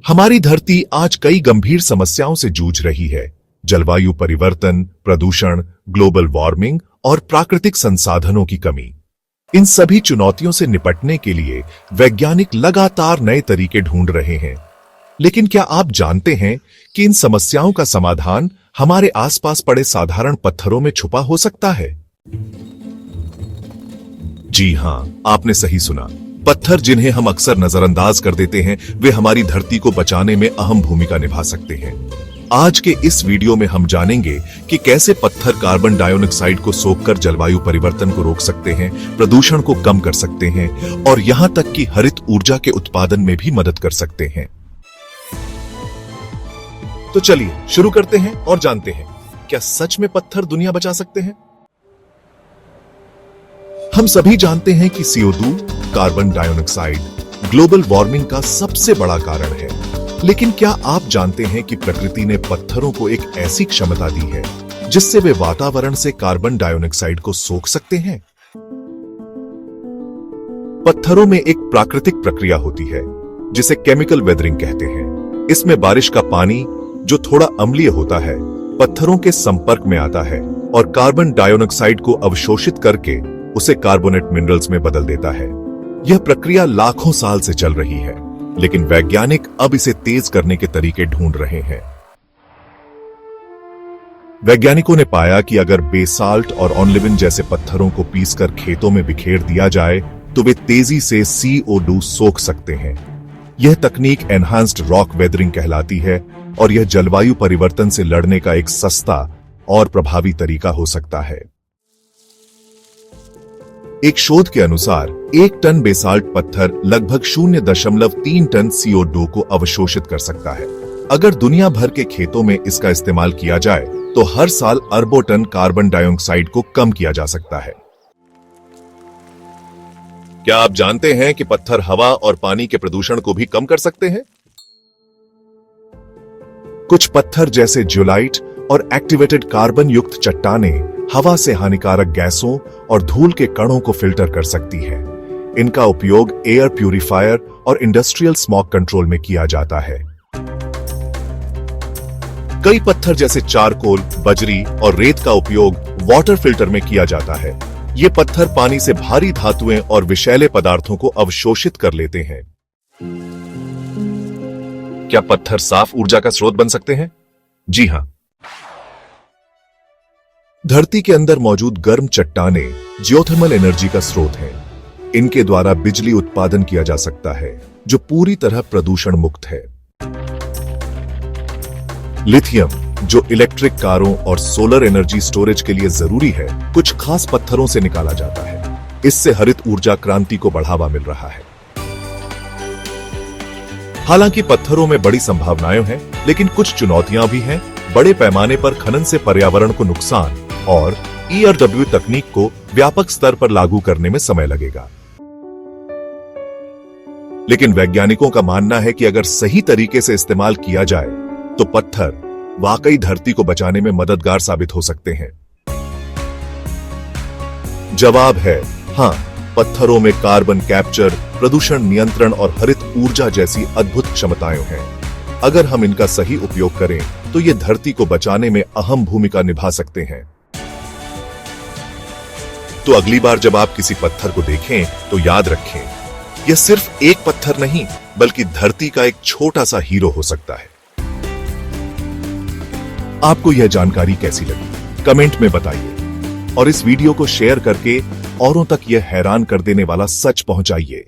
हमारी धरती आज कई गंभीर समस्याओं से जूझ रही है। जलवायु परिवर्तन, प्रदूषण, ग्लोबल वार्मिंग और प्राकृतिक संसाधनों की कमी। इन सभी चुनौतियों से निपटने के लिए वैज्ञानिक लगातार नए तरीके ढूंढ रहे हैं। लेकिन क्या आप जानते हैं कि इन समस्याओं का समाधान हमारे आसपास पड़े साधारण पत्थरों में छुपा हो सकता है? जी हां, आपने सही सुना। पत्थर जिन्हें हम अक्सर नजरअंदाज कर देते हैं, वे हमारी धरती को बचाने में अहम भूमिका निभा सकते हैं। आज के इस वीडियो में हम जानेंगे कि कैसे पत्थर कार्बन डाइऑक्साइड को सोखकर जलवायु परिवर्तन को रोक सकते हैं, प्रदूषण को कम कर सकते हैं और यहां तक कि हरित ऊर्जा के उत्पादन में भी मदद कर सकते हैं। तो चलिए शुरू करते हैं और जानते हैं, क्या सच में पत्थर दुनिया बचा सकते हैं? हम सभी जानते हैं कि CO2, carbon dioxide, global warming का सबसे बड़ा कारण है। लेकिन क्या आप जानते हैं कि प्रकृति ने पत्थरों को एक ऐसी क्षमता दी है जिससे वे वातावरण से कार्बन डाइऑक्साइड को सोख सकते हैं? पत्थरों में एक प्राकृतिक प्रक्रिया होती है जिसे केमिकल वेदरिंग कहते हैं। इसमें बारिश का पानी, जो थोड़ा अम्लीय होता है, पत्थरों के संपर्क में आता है और कार्बन डाइऑक्साइड को अवशोषित करके उसे कार्बोनेट मिनरल्स में बदल देता है। यह प्रक्रिया लाखों साल से चल रही है, लेकिन वैज्ञानिक अब इसे तेज करने के तरीके ढूंढ रहे हैं। वैज्ञानिकों ने पाया कि अगर बेसाल्ट और ऑनलिविन जैसे पत्थरों को पीसकर खेतों में बिखेर दिया जाए तो वे तेजी से CO2 सोख सकते हैं। यह तकनीक एनहांस्ड रॉक वेदरिंग कहलाती है और यह जलवायु परिवर्तन से लड़ने का एक सस्ता और प्रभावी तरीका हो सकता है। एक शोध के अनुसार 1 टन बेसाल्ट पत्थर लगभग 0.3 टन CO2 को अवशोषित कर सकता है। अगर दुनिया भर के खेतों में इसका इस्तेमाल किया जाए तो हर साल अरबों टन कार्बन डाइऑक्साइड को कम किया जा सकता है। क्या आप जानते हैं कि पत्थर हवा और पानी के प्रदूषण को भी कम कर सकते हैं? कुछ पत्थर जैसे ज्योलाइट और एक्टिवेटेड कार्बन युक्त चट्टानें हवा से हानिकारक गैसों और धूल के कणों को फिल्टर कर सकती है। इनका उपयोग एयर प्यूरिफायर और इंडस्ट्रियल स्मॉग कंट्रोल में किया जाता है। कई पत्थर जैसे चारकोल, बजरी और रेत का उपयोग वाटर फिल्टर में किया जाता है। ये पत्थर पानी से भारी धातुएं और विषैले पदार्थों को अवशोषित कर लेते हैं। क्या पत्थर साफ ऊर्जा का स्रोत बन सकते हैं? जी हां। धरती के अंदर मौजूद गर्म चट्टानें जियोथर्मल एनर्जी का स्रोत हैं। इनके द्वारा बिजली उत्पादन किया जा सकता है, जो पूरी तरह प्रदूषण मुक्त है। लिथियम, जो इलेक्ट्रिक कारों और सोलर एनर्जी स्टोरेज के लिए जरूरी है, कुछ खास पत्थरों से निकाला जाता है। इससे हरित ऊर्जा क्रांति को बढ़ावा मिल रहा है। हालांकि पत्थरों में बड़ी संभावनाएं हैं, लेकिन कुछ चुनौतियां भी हैं। बड़े पैमाने पर खनन से पर्यावरण को नुकसान और ERW तकनीक को व्यापक स्तर पर लागू करने में समय लगेगा। लेकिन वैज्ञानिकों का मानना है कि अगर सही तरीके से इस्तेमाल किया जाए तो पत्थर वाकई धरती को बचाने में मददगार साबित हो सकते हैं। जवाब है हां, पत्थरों में कार्बन कैप्चर, प्रदूषण नियंत्रण और हरित ऊर्जा जैसी अद्भुत क्षमताएं हैं। अगर हम इनका सही उपयोग करें तो ये धरती को बचाने में अहम भूमिका निभा सकते हैं। तो अगली बार जब आप किसी पत्थर को देखें तो याद रखें, यह सिर्फ एक पत्थर नहीं, बल्कि धरती का एक छोटा सा हीरो हो सकता है। आपको यह जानकारी कैसी लगी? कमेंट में बताइए और इस वीडियो को शेयर करके औरों तक यह हैरान कर देने वाला सच पहुंचाइए।